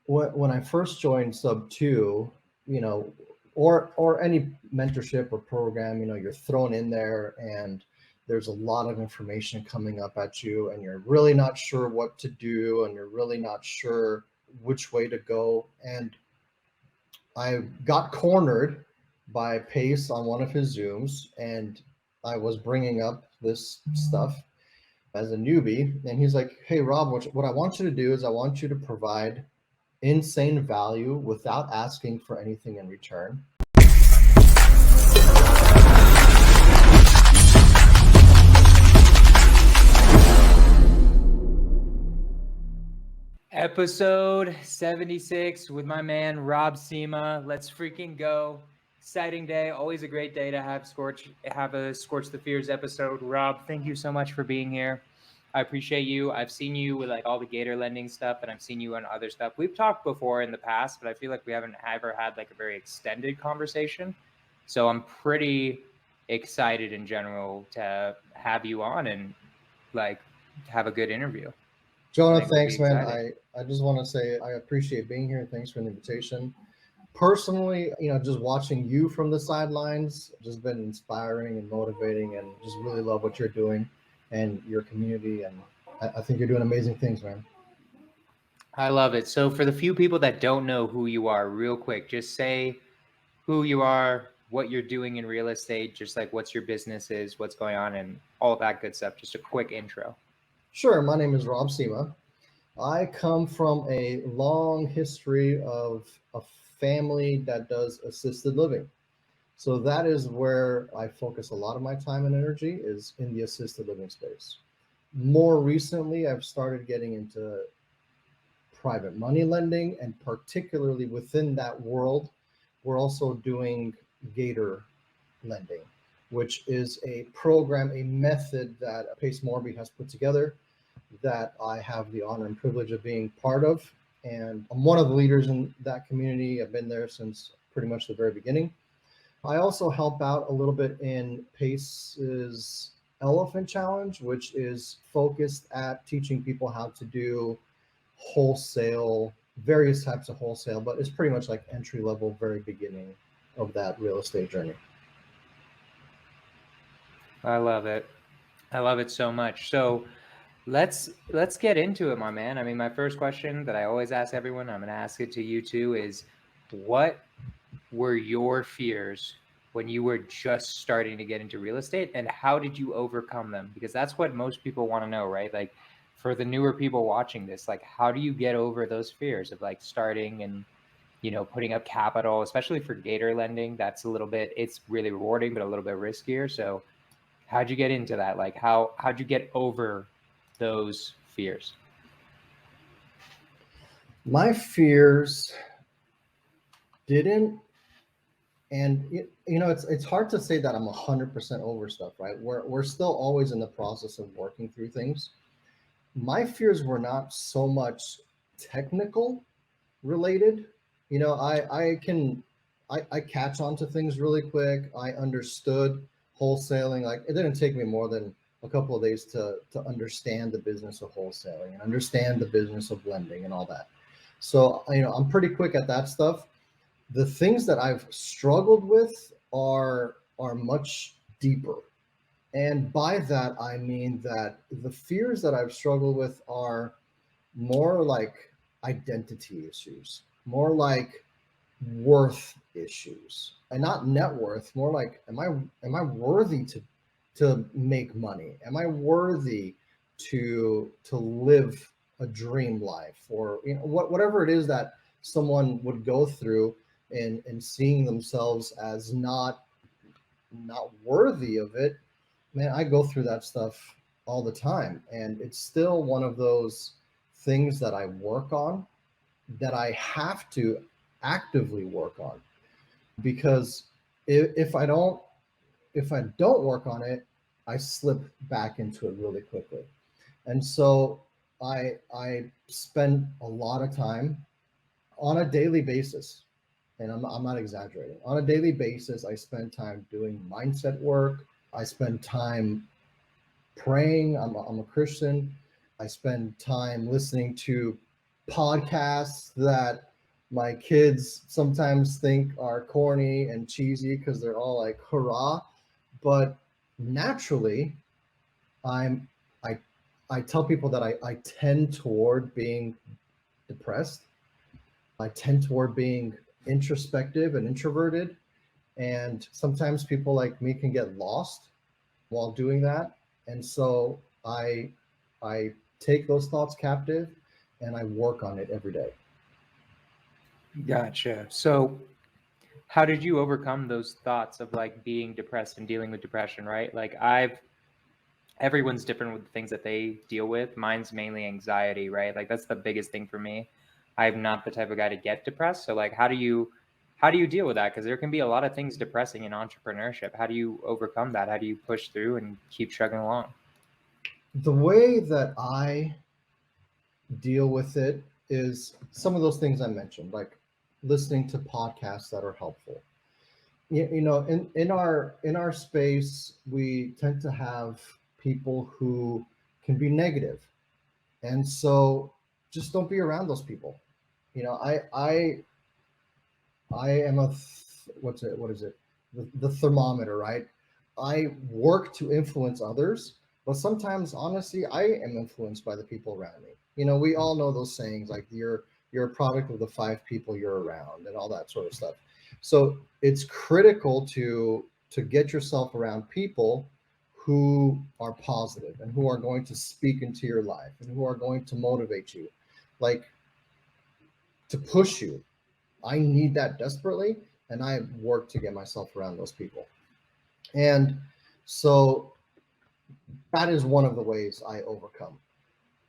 when I first joined Sub 2, you know, or any mentorship or program, you're thrown in there and there's a lot of information coming up at you and you're really not sure what to do and you're really not sure which way to go. And I got cornered by Pace on one of his Zooms, and I was bringing up this stuff as a newbie. And he's like, "Hey, Rob, what I want you to do is I want you to provide insane value without asking for anything in return." Episode 76 with my man Rob Sema. Let's freaking go. Exciting day. Always a great day to have a Scorch the Fears episode. Rob, thank you so much for being here. I appreciate you. I've seen you with like all the Gator lending stuff, and I've seen you on other stuff. We've talked before in the past, but I feel like we haven't ever had like a very extended conversation. So I'm pretty excited in general to have you on and like have a good interview. Jonah, thanks, man. I just want to say I appreciate being here. Thanks for the invitation. Personally, just watching you from the sidelines, just been inspiring and motivating, and just really love what you're doing and your community. And I think you're doing amazing things, man. I love it. So for the few people that don't know who you are, real quick, just say who you are, what you're doing in real estate, just like what's your business is, what's going on, and all that good stuff. Just a quick intro. Sure. My name is Rob Sema. I come from a long history of a family that does assisted living. So that is where I focus a lot of my time and energy, is in the assisted living space. More recently, I've started getting into private money lending, and particularly within that world, we're also doing Gator lending, which is a program, a method that Pace Morby has put together that I have the honor and privilege of being part of. And I'm one of the leaders in that community. I've been there since pretty much the very beginning. I also help out a little bit in Pace's Elephant Challenge, which is focused at teaching people how to do wholesale, various types of wholesale, but it's pretty much like entry level, very beginning of that real estate journey. I love it. I love it so much. So let's get into it, my man. I mean, my first question that I always ask everyone, I'm going to ask it to you too, is what were your fears when you were just starting to get into real estate, and how did you overcome them? Because that's what most people want to know, right? Like for the newer people watching this, like how do you get over those fears of like starting and putting up capital, especially for Gator lending? That's a little bit, it's really rewarding, but a little bit riskier. So how'd you get into that? Like how'd you get over those fears? My fears didn't, and it's hard to say that I'm 100% over stuff, right? We're still always in the process of working through things. My fears were not so much technical related. I catch on to things really quick. I understood wholesaling. Like it didn't take me more than a couple of days to understand the business of wholesaling and understand the business of lending and all that. So, I'm pretty quick at that stuff. The things that I've struggled with are much deeper. And by that, I mean that the fears that I've struggled with are more like identity issues, more like worth issues, and not net worth, more like, am I worthy to make money? Am I worthy to live a dream life, or whatever it is that someone would go through in seeing themselves as not worthy of it. Man, I go through that stuff all the time, and it's still one of those things that I work on, that I have to actively work on, because if I don't work on it, I slip back into it really quickly. And so I spend a lot of time on a daily basis, and I'm not exaggerating. On a daily basis, I spend time doing mindset work. I spend time praying. I'm a Christian. I spend time listening to podcasts that my kids sometimes think are corny and cheesy because they're all like hurrah, but naturally I'm I I tell people that I tend toward being depressed. I tend toward being introspective and introverted. And sometimes people like me can get lost while doing that. And so I take those thoughts captive and I work on it every day. Gotcha. So how did you overcome those thoughts of like being depressed and dealing with depression, right? Like everyone's different with the things that they deal with. Mine's mainly anxiety, right? Like that's the biggest thing for me. I'm not the type of guy to get depressed. So like how do you deal with that? Because there can be a lot of things depressing in entrepreneurship. How do you overcome that? How do you push through and keep chugging along? The way that I deal with it is some of those things I mentioned, like listening to podcasts that are helpful. In our space, we tend to have people who can be negative, and so just don't be around those people. I am what is it, the thermometer, right? I work to influence others, but sometimes honestly I am influenced by the people around me. We all know those sayings like you're a product of the five people you're around and all that sort of stuff. So it's critical to get yourself around people who are positive and who are going to speak into your life and who are going to motivate you, like to push you. I need that desperately, and I work to get myself around those people. And so that is one of the ways I overcome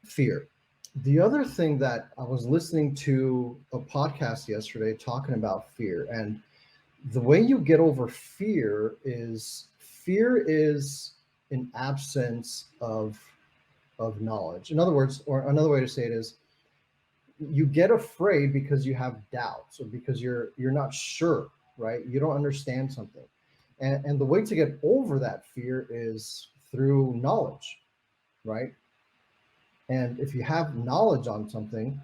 fear. The other thing that I was listening to a podcast yesterday talking about fear, and the way you get over fear is an absence of knowledge. In other words, or another way to say it is you get afraid because you have doubts or because you're not sure, right? You don't understand something. And the way to get over that fear is through knowledge, right? And if you have knowledge on something,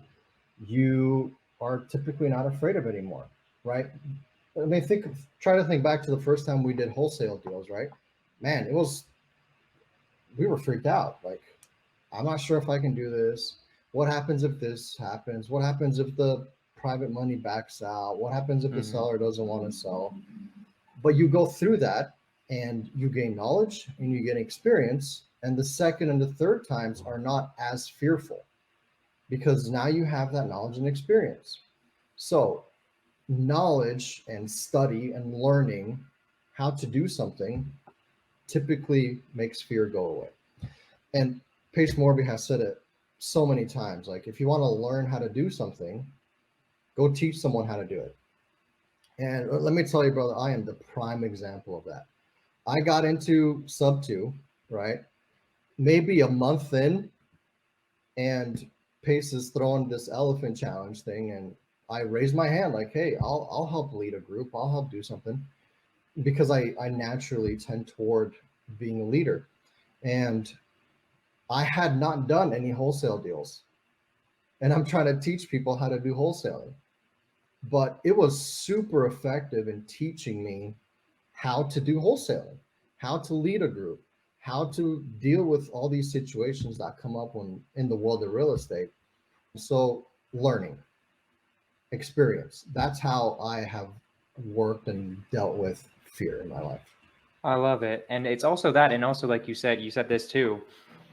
you are typically not afraid of it anymore, right? I mean, try to think back to the first time we did wholesale deals, right? Man, we were freaked out. Like, I'm not sure if I can do this. What happens if this happens? What happens if the private money backs out? What happens if the seller doesn't want to sell? But you go through that and you gain knowledge and you gain experience. And the second and the third times are not as fearful because now you have that knowledge and experience. So, knowledge and study and learning how to do something typically makes fear go away. And Pace Morby has said it so many times. Like, if you want to learn how to do something, go teach someone how to do it. And let me tell you, brother, I am the prime example of that. I got into sub two, right? Maybe a month in, and Pace is throwing this elephant challenge thing, and I raised my hand like, hey, I'll help lead a group. I'll help do something because I naturally tend toward being a leader. And I had not done any wholesale deals. And I'm trying to teach people how to do wholesaling. But it was super effective in teaching me how to do wholesaling, how to lead a group, how to deal with all these situations that come up when in the world of real estate. So learning, experience, that's how I have worked and dealt with fear in my life. I love it. And it's also that, and also like you said this too,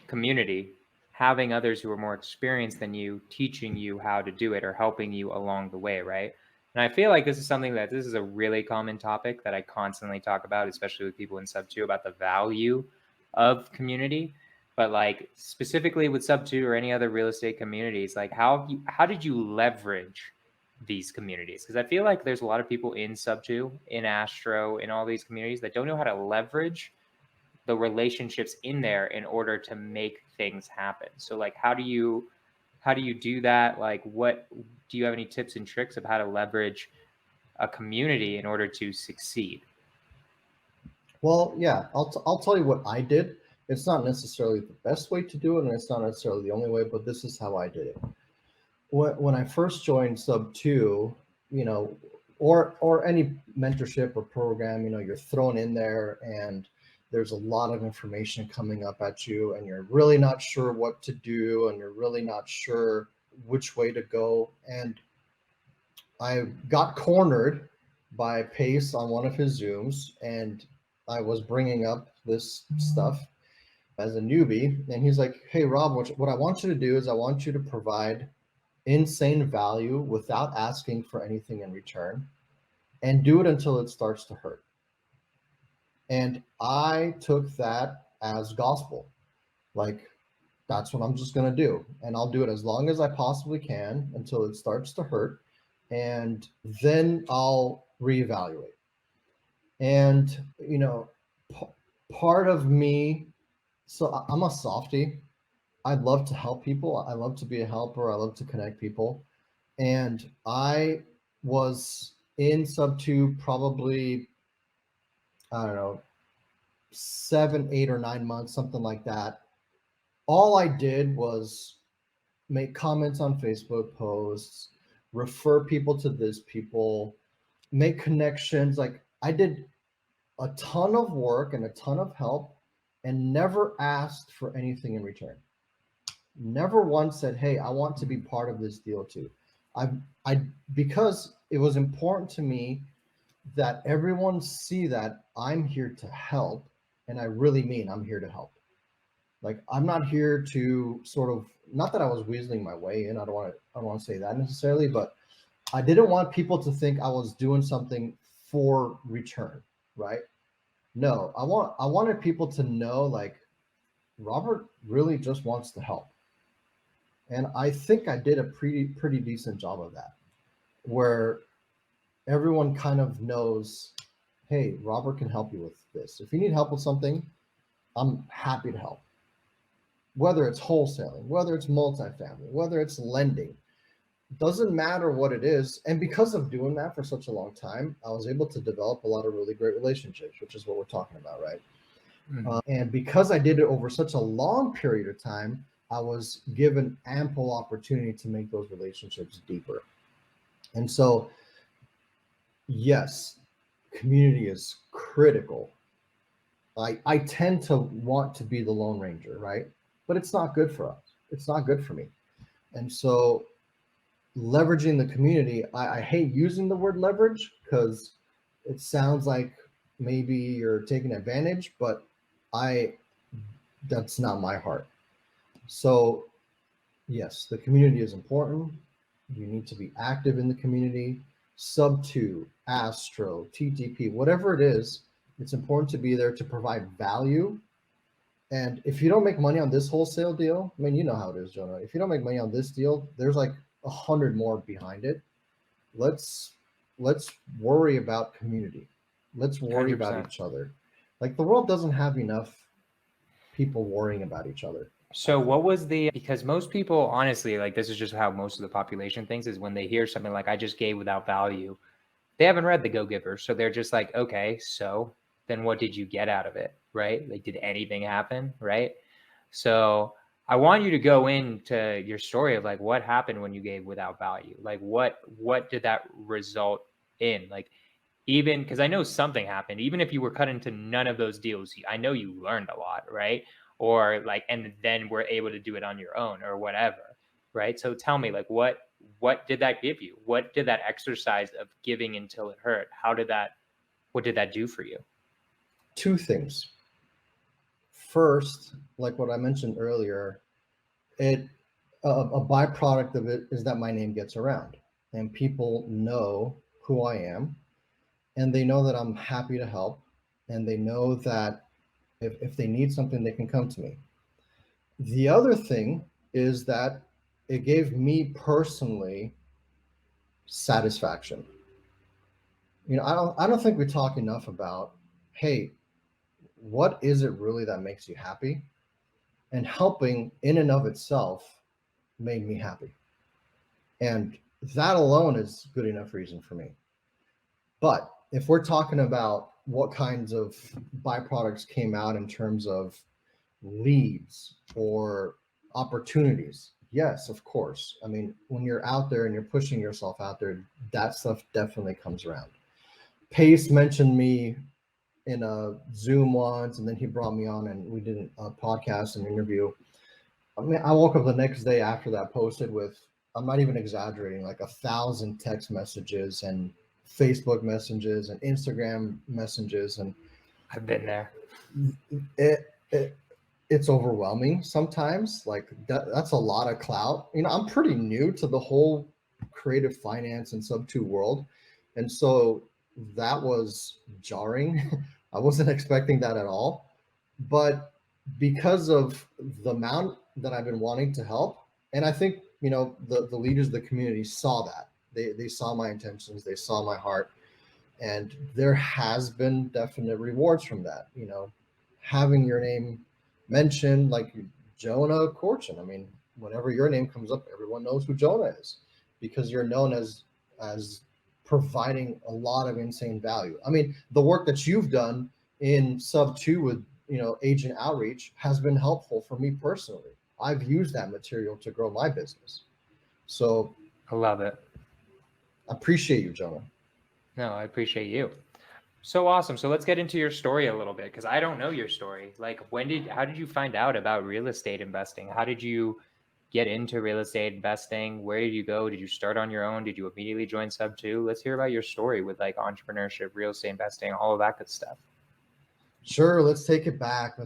community, having others who are more experienced than you, teaching you how to do it or helping you along the way, right? And I feel like this is a really common topic that I constantly talk about, especially with people in sub two, about the value of community. But like specifically with sub two or any other real estate communities, like how did you leverage these communities? Because I feel like there's a lot of people in sub two, in Astro, in all these communities that don't know how to leverage the relationships in there in order to make things happen. So like how do you do that? Like what do you have any tips and tricks of how to leverage a community in order to succeed? Well, yeah, I'll tell you what I did. It's not necessarily the best way to do it, and it's not necessarily the only way, but this is how I did it. when I first joined Sub 2, you know, or any mentorship or program, you know, you're thrown in there and there's a lot of information coming up at you and you're really not sure what to do and you're really not sure which way to go. And I got cornered by Pace on one of his Zooms, and I was bringing up this stuff as a newbie. And he's like, "Hey, Rob, what I want you to do is I want you to provide insane value without asking for anything in return and do it until it starts to hurt." And I took that as gospel. Like, that's what I'm just going to do. And I'll do it as long as I possibly can until it starts to hurt. And then I'll reevaluate. And, you know, part of me, so I'm a softie. I love to help people. I love to be a helper. I love to connect people. And I was in Sub 2 probably, I don't know, 7, 8, or 9 months, something like that. All I did was make comments on Facebook posts, refer people to this people, make connections. Like, I did a ton of work and a ton of help and never asked for anything in return. Never once said, "Hey, I want to be part of this deal too." I because it was important to me that everyone see that I'm here to help, and I really mean I'm here to help. Like, I'm not here to sort of, not that I was weaseling my way in. I don't want to say that necessarily, but I didn't want people to think I was doing something for return, right? No, I wanted people to know, like, Robert really just wants to help. And I think I did a pretty decent job of that, where everyone kind of knows, hey, Robert can help you with this. If you need help with something, I'm happy to help. Whether it's wholesaling, whether it's multifamily, whether it's lending, doesn't matter what it is. And because of doing that for such a long time, I was able to develop a lot of really great relationships, which is what we're talking about, right? Mhm. And because I did it over such a long period of time, I was given ample opportunity to make those relationships deeper. And so, yes, community is critical. I tend to want to be the Lone Ranger, right? But it's not good for us. It's not good for me. And so, leveraging the community, I hate using the word leverage because it sounds like maybe you're taking advantage, but I that's not my heart. So, yes, the community is important. You need to be active in the community. Sub 2, Astro, TTP, whatever it is, it's important to be there to provide value. And if you don't make money on this wholesale deal, I mean, you know how it is, Jonah. If you don't make money on this deal, there's like 100 more behind it. Let's let's worry about community. Let's worry about 100%. each other. Like, the world doesn't have enough people worrying about each other. So what was because most people, honestly, like this is just how most of the population thinks, is when they hear something like "I just gave without value," they haven't read The Go-Giver. So they're just like, okay, so then what did you get out of it? Right? Like, did anything happen? Right? So I want you to go into your story of like what happened when you gave without value. Like what did that result in? Like, even because I know something happened, even if you were cut into none of those deals, I know you learned a lot, right? Or like, and then were able to do it on your own or whatever, right? So tell me, like, what did that give you? What did that exercise of giving until it hurt? What did that do for you? Two things. First, like what I mentioned earlier, it a byproduct of it is that my name gets around and people know who I am, and they know that I'm happy to help, and they know that if they need something, they can come to me. The other thing is that it gave me personally satisfaction. You know, I don't think we talk enough about, hey, what is it really that makes you happy? And helping in and of itself made me happy. And that alone is good enough reason for me. But if we're talking about what kinds of byproducts came out in terms of leads or opportunities, Yes, of course. I mean, when you're out there and you're pushing yourself out there, that stuff definitely comes around. Pace mentioned me in a Zoom once, and then he brought me on and we did a podcast and interview. I mean, I woke up the next day after that posted with, I'm not even exaggerating, like 1,000 text messages and Facebook messages and Instagram messages, and I've been there. it it's overwhelming sometimes. Like that's a lot of clout. I'm pretty new to the whole creative finance and sub 2 world, and so that was jarring. I wasn't expecting that at all, but because of the amount that I've been wanting to help, and I think the leaders of the community saw that. They saw my intentions, they saw my heart, and there has been definite rewards from that. Having your name mentioned, like Jonah Corchin. I mean, whenever your name comes up, everyone knows who Jonah is, because you're known as providing a lot of insane value. I mean, the work that you've done in sub 2 with agent outreach has been helpful for me personally. I've used that material to grow my business. So I love it. I appreciate you, Jonah. No, I appreciate you. So awesome. So let's get into your story a little bit, because I don't know your story. Like, how did you find out about real estate investing? How did you get into real estate investing? Where did you go? Did you start on your own? Did you immediately join sub 2? Let's hear about your story with like entrepreneurship, real estate investing, all of that good stuff. Sure. Let's take it back.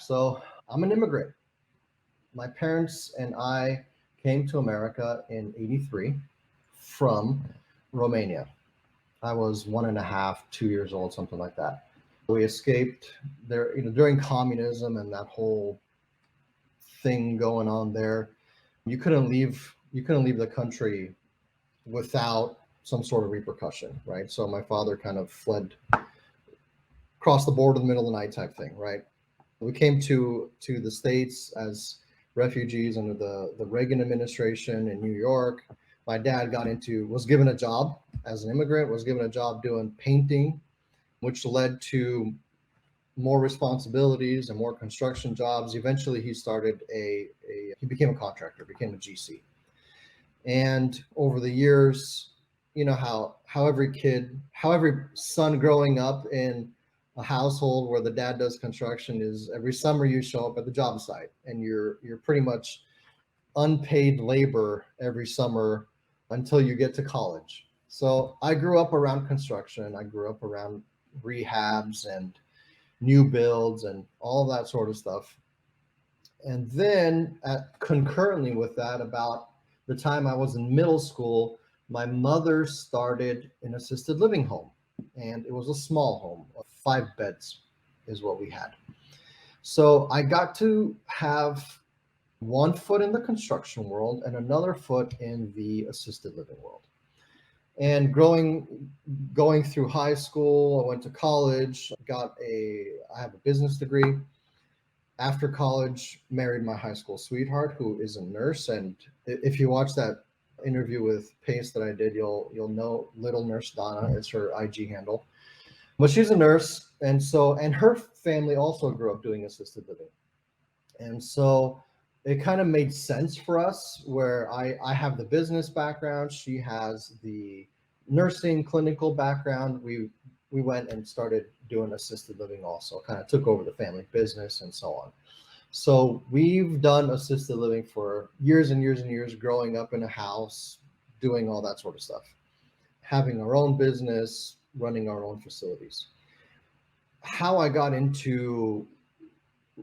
So I'm an immigrant. My parents and I came to America in '83 from Romania. I was 1.5, 2 years old, something like that. We escaped there, during communism and that whole thing going on there. You couldn't leave the country without some sort of repercussion, right? So my father kind of fled across the border in the middle of the night type thing, right? We came to the States as refugees under the Reagan administration in New York. My dad was given a job as an immigrant, was given a job doing painting, which led to more responsibilities and more construction jobs. Eventually he started he became a contractor, became a GC. And over the years, how every son growing up in a household where the dad does construction is every summer you show up at the job site and you're pretty much unpaid labor every summer until you get to college. So I grew up around construction. I grew up around rehabs and new builds and all of that sort of stuff. And then concurrently with that, about the time I was in middle school, my mother started an assisted living home, and it was a small home, 5 beds is what we had. So I got to have one foot in the construction world and another foot in the assisted living world. And going through high school, I went to college, I have a business degree. After college, married my high school sweetheart, who is a nurse. And if you watch that interview with Pace that I did, you'll know Little Nurse Donna. It's her IG handle. But she's a nurse, and her family also grew up doing assisted living. And so it kind of made sense for us, where I have the business background, she has the nursing clinical background. We went and started doing assisted living also, kind of took over the family business and so on. So we've done assisted living for years and years and years, growing up in a house, doing all that sort of stuff, having our own business, running our own facilities. How I got into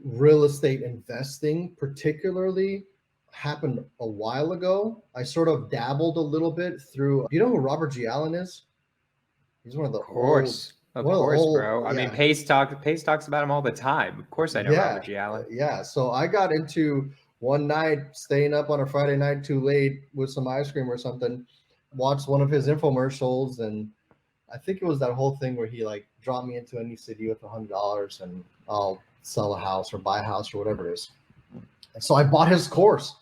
real estate investing particularly happened a while ago. I sort of dabbled a little bit through, you know who Robert G. Allen is? He's one of the Of course, bro. I mean, Pace talks about him all the time. Of course I know Robert G. Allen. Yeah. So I got into one night, staying up on a Friday night too late with some ice cream or something, watched one of his infomercials, and I think it was that whole thing where he like dropped me into any city with $100 and I'll sell a house or buy a house or whatever it is. And so I bought his course.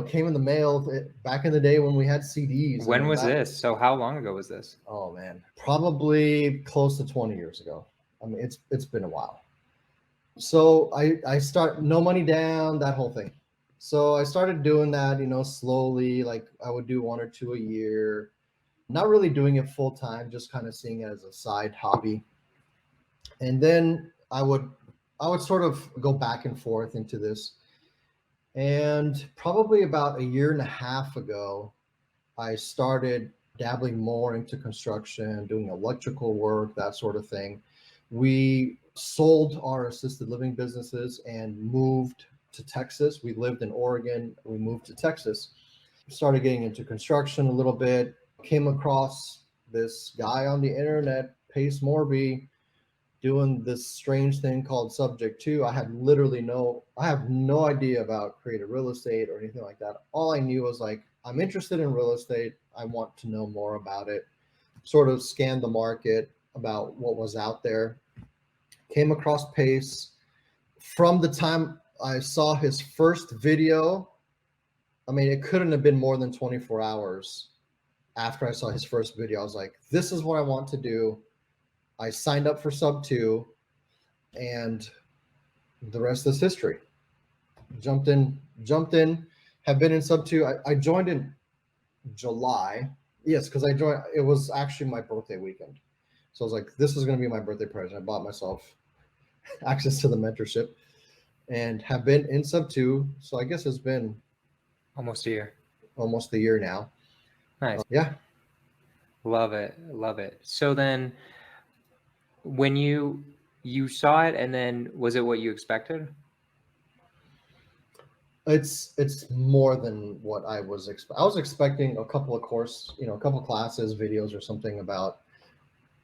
Came in the mail back in the day when we had CDs. When was this? So how long ago was this? Oh man, probably close to 20 years ago. I mean, it's been a while. So I start no money down, that whole thing. So I started doing that, slowly, like I would do one or two a year, not really doing it full time, just kind of seeing it as a side hobby. And then I would sort of go back and forth into this. And probably about a year and a half ago, I started dabbling more into construction, doing electrical work, that sort of thing. We sold our assisted living businesses and moved to Texas. We lived in Oregon. We moved to Texas. Started getting into construction a little bit. Came across this guy on the internet, Pace Morby, doing this strange thing called Subject 2. I have no idea about creative real estate or anything like that. All I knew was like, I'm interested in real estate. I want to know more about it. Sort of scanned the market about what was out there. Came across Pace. From the time I saw his first video, I mean, it couldn't have been more than 24 hours after I saw his first video. I was like, this is what I want to do. I signed up for Sub 2, and the rest is history. Jumped in, have been in Sub 2. I joined in July. Yes, because I joined, it was actually my birthday weekend. So I was like, this is going to be my birthday present. I bought myself access to the mentorship and have been in Sub 2. So I guess it's been Almost a year. almost a year now. Nice. Yeah. Love it. So then when you saw it, and then was it what you expected? It's more than what I was I was expecting a couple of a couple of classes, videos or something about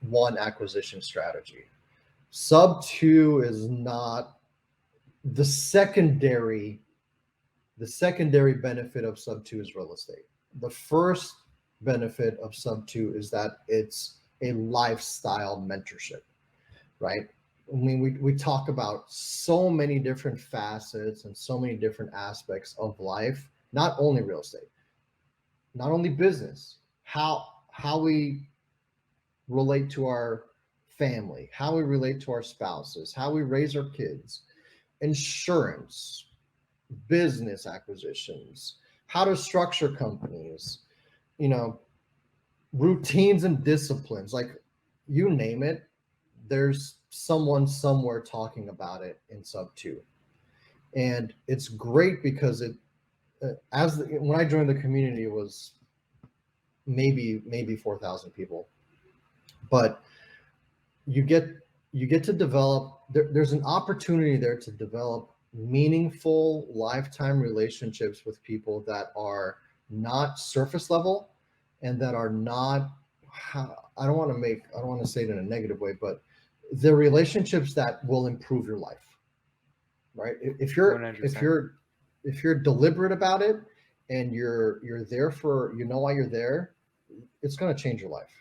one acquisition strategy. Sub 2 is not the secondary benefit of Sub 2 is real estate. The first benefit of Sub 2 is that it's a lifestyle mentorship, right? I mean, we talk about so many different facets and so many different aspects of life, not only real estate, not only business, how we relate to our family, how we relate to our spouses, how we raise our kids, insurance, business acquisitions, how to structure companies, routines and disciplines, like you name it, there's someone somewhere talking about it in Sub 2. And it's great because when I joined the community, it was maybe 4,000 people, but you get to develop, there's an opportunity there to develop meaningful lifetime relationships with people that are not surface level and that are not, I don't want to say it in a negative way, but the relationships that will improve your life, right? If you're 100%. if you're deliberate about it and you're there for, why you're there, it's going to change your life.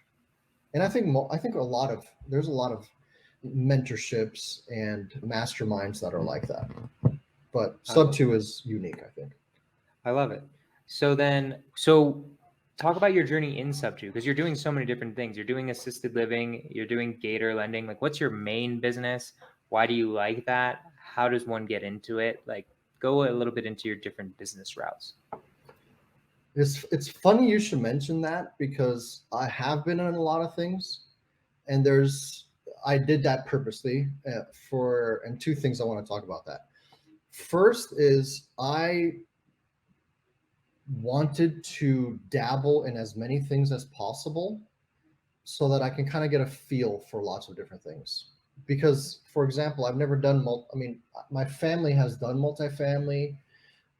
And I think there's a lot of mentorships and masterminds that are like that, but Sub 2 is unique, I think. I love it. So talk about your journey in Sub 2, because you're doing so many different things. You're doing assisted living, you're doing gator lending. Like, what's your main business? Why do you like that? How does one get into it? Like, go a little bit into your different business routes. It's funny you should mention that, because I have been in a lot of things, and I did that purposely and two things I want to talk about that. First is I wanted to dabble in as many things as possible so that I can kind of get a feel for lots of different things. Because, for example, I've never done my family has done multifamily.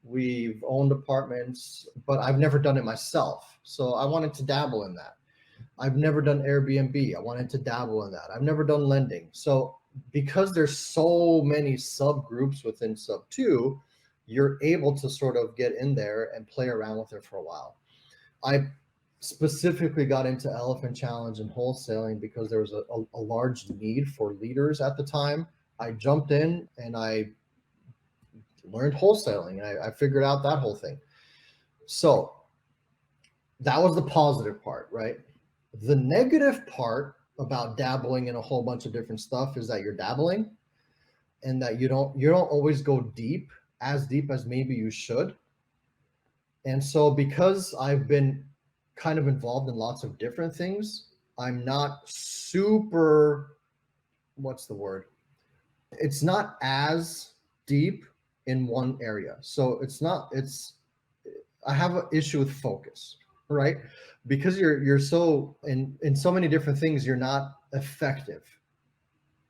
We've owned apartments, but I've never done it myself. So I wanted to dabble in that. I've never done Airbnb. I wanted to dabble in that. I've never done lending. So because there's so many subgroups within Sub 2, you're able to sort of get in there and play around with it for a while. I specifically got into Elephant Challenge and wholesaling because there was a large need for leaders at the time. I jumped in and I learned wholesaling, and I figured out that whole thing. So that was the positive part, right? The negative part about dabbling in a whole bunch of different stuff is that you're dabbling and that you don't always go deep as deep as maybe you should. And so because I've been kind of involved in lots of different things, I'm not super, what's the word? It's not as deep in one area. So I have an issue with focus, right? Because you're so in so many different things, you're not effective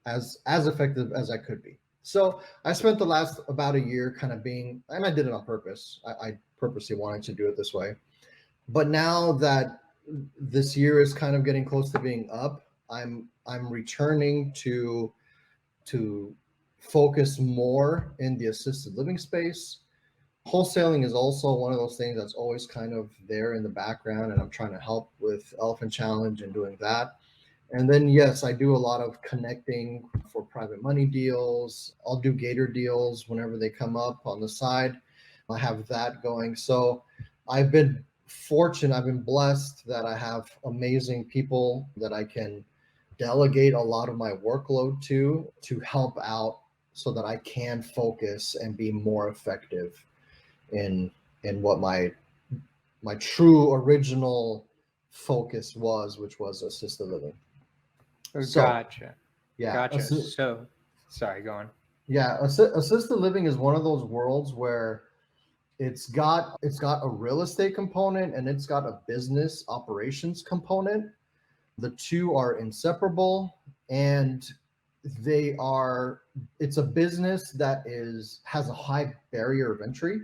as effective as I could be. So I spent the last about a year kind of being, and I did it on purpose. I purposely wanted to do it this way. But now that this year is kind of getting close to being up, I'm returning to focus more in the assisted living space. Wholesaling is also one of those things that's always kind of there in the background, and I'm trying to help with Elephant Challenge and doing that. And then, yes, I do a lot of connecting for private money deals. I'll do Gator deals whenever they come up on the side. I have that going. So I've been fortunate, I've been blessed that I have amazing people that I can delegate a lot of my workload to help out so that I can focus and be more effective in what my true original focus was, which was assisted living. So Gotcha. yeah, Gotcha. So, sorry, go on. yeah, assisted living is one of those worlds where it's got a real estate component and it's got a business operations component. The two are inseparable, and it's a business that has a high barrier of entry.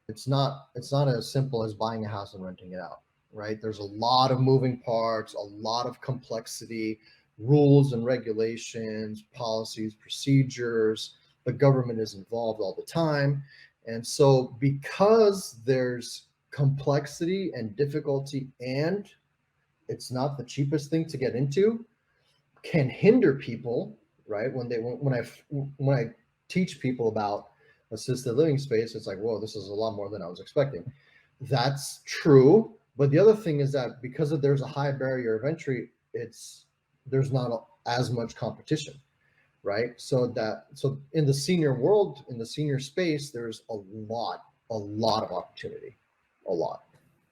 It's not as simple as buying a house and renting it out, right? There's a lot of moving parts, a lot of complexity, rules and regulations, policies, procedures. The government is involved all the time. And so because there's complexity and difficulty, and it's not the cheapest thing to get into, can hinder people, right? When I teach people about assisted living space, it's like, whoa, this is a lot more than I was expecting. That's true. But the other thing is that because there's a high barrier of entry, there's not as much competition, right? So in the senior world, in the senior space, there's a lot of opportunity, a lot.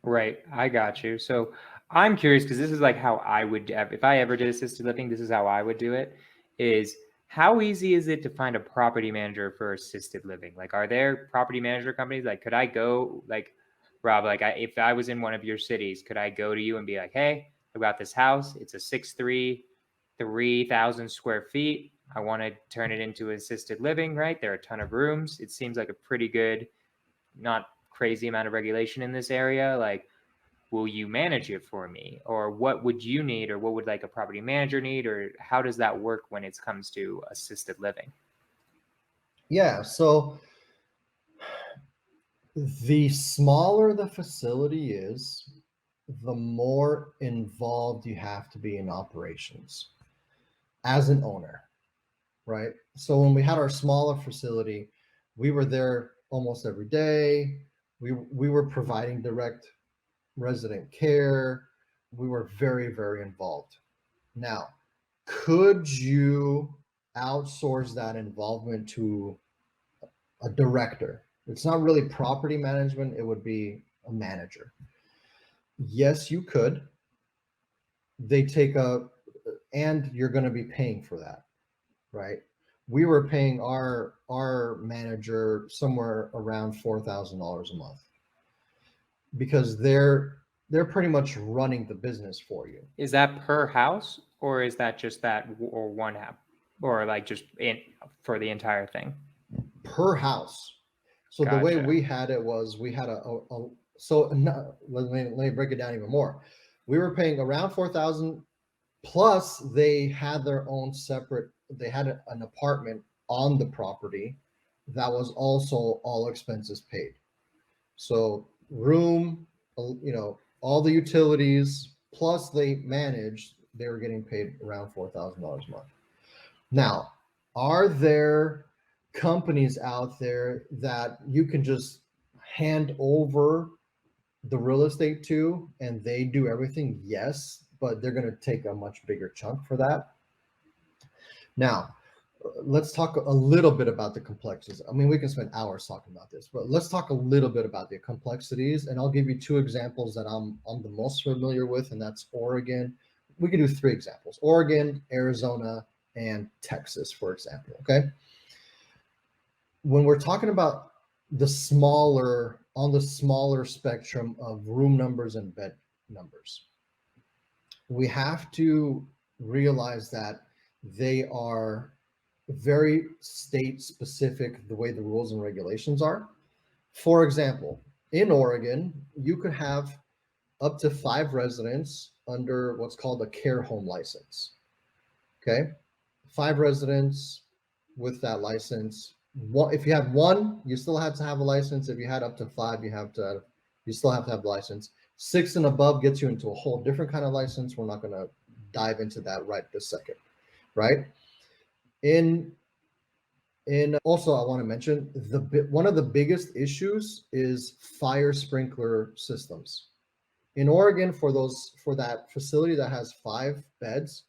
Right. I got you. So I'm curious because this is like how I would, if I ever did assisted living, this is how I would do it. Is how easy is it to find a property manager for assisted living? Like, are there property manager companies? Like, could I go, like, Rob, like, if I was in one of your cities, could I go to you and be like, hey, I got this house. It's a 6'3", 3,000 square feet. I want to turn it into assisted living, right? There are a ton of rooms. It seems like a pretty good, not crazy amount of regulation in this area. Like, will you manage it for me? Or what would you need? Or what would like a property manager need? Or how does that work when it comes to assisted living? Yeah. So the smaller the facility is, the more involved you have to be in operations as an owner, right? So when we had our smaller facility, we were there almost every day. We were providing direct resident care. We were very, very involved. Now, could you outsource that involvement to a director? It's not really property management, it would be a manager. Yes, you could. They take and you're going to be paying for that, right? We were paying our manager somewhere around $4,000 a month because they're pretty much running the business for you. Is that per house, or is that just that, or one house, or like just for the entire thing? Per house. So the way we had it was we had let me break it down even more. We were paying around 4,000, plus they had their own separate, they had an apartment on the property that was also all expenses paid. So room, all the utilities, plus they were getting paid around $4,000 a month. Now, are there companies out there that you can just hand over the real estate to and they do everything? Yes, but they're going to take a much bigger chunk for that. Now, let's talk a little bit about the complexities. I mean, we can spend hours talking about this, but let's talk a little bit about the complexities. And I'll give you two examples that I'm the most familiar with, and that's Oregon. We can do three examples: Oregon, Arizona, and Texas, for example. Okay. When we're talking about the smaller spectrum of room numbers and bed numbers, we have to realize that they are very state specific, the way the rules and regulations are. For example, in Oregon, you could have up to 5 residents under what's called a care home license. Okay. 5 residents with that license. If you had 1, you still had to have a license. If you had up to 5, you still have to have a license. 6 and above gets you into a whole different kind of license. We're not going to dive into that right this second, right? In also, I want to mention one of the biggest issues is fire sprinkler systems. In Oregon, for that facility that has 5 beds,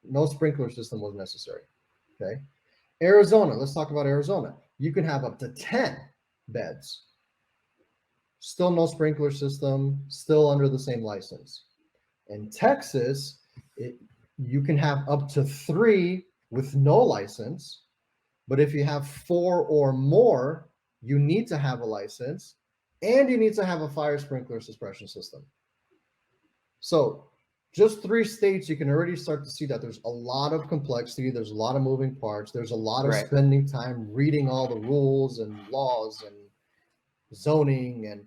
no sprinkler system was necessary. Okay. Arizona, let's talk about Arizona. You can have up to 10 beds. Still no sprinkler system, still under the same license. In Texas, you can have up to 3 with no license, but if you have 4 or more, you need to have a license and you need to have a fire sprinkler suppression system. So just 3 states, you can already start to see that there's a lot of complexity. There's a lot of moving parts. There's a lot of spending time reading all the rules and laws and zoning. And,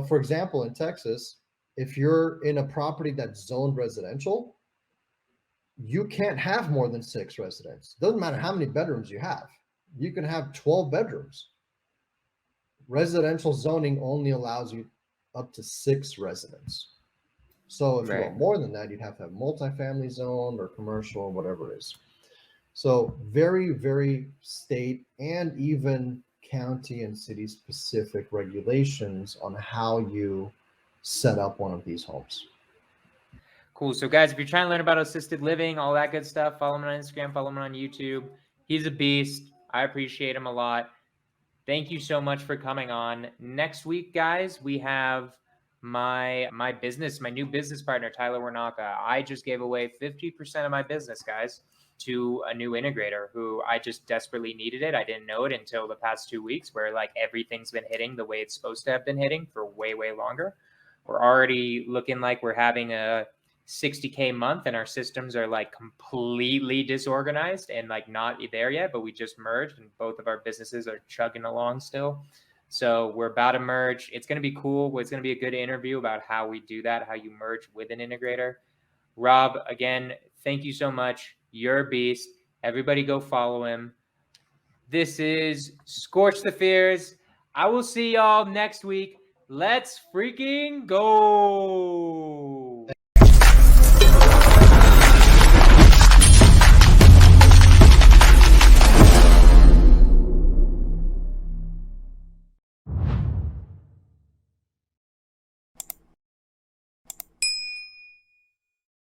for example, in Texas, if you're in a property that's zoned residential, you can't have more than 6 residents. Doesn't matter how many bedrooms you have. You can have 12 bedrooms. Residential zoning only allows you up to 6 residents. So if you want more than that, you'd have to have multifamily zone or commercial or whatever it is. So very, very state and even county and city specific regulations on how you set up one of these homes. Cool. So guys, if you're trying to learn about assisted living, all that good stuff, follow him on Instagram, follow him on YouTube. He's a beast. I appreciate him a lot. Thank you so much for coming on. Next week, guys, we have my new business partner, Tyler Warnaka. I just gave away 50% of my business, guys, to a new integrator who I just desperately needed it. I didn't know it until the past 2 weeks, where like everything's been hitting the way it's supposed to have been hitting for way, way longer. We're already looking like we're having a $60K month and our systems are like completely disorganized and like not there yet, but we just merged and both of our businesses are chugging along still. So we're about to merge. It's going to be cool. It's going to be a good interview about how we do that, how you merge with an integrator. Rob, again, thank you so much. You're a beast. Everybody go follow him. This is Scorch the Fears. I will see y'all next week. Let's freaking go.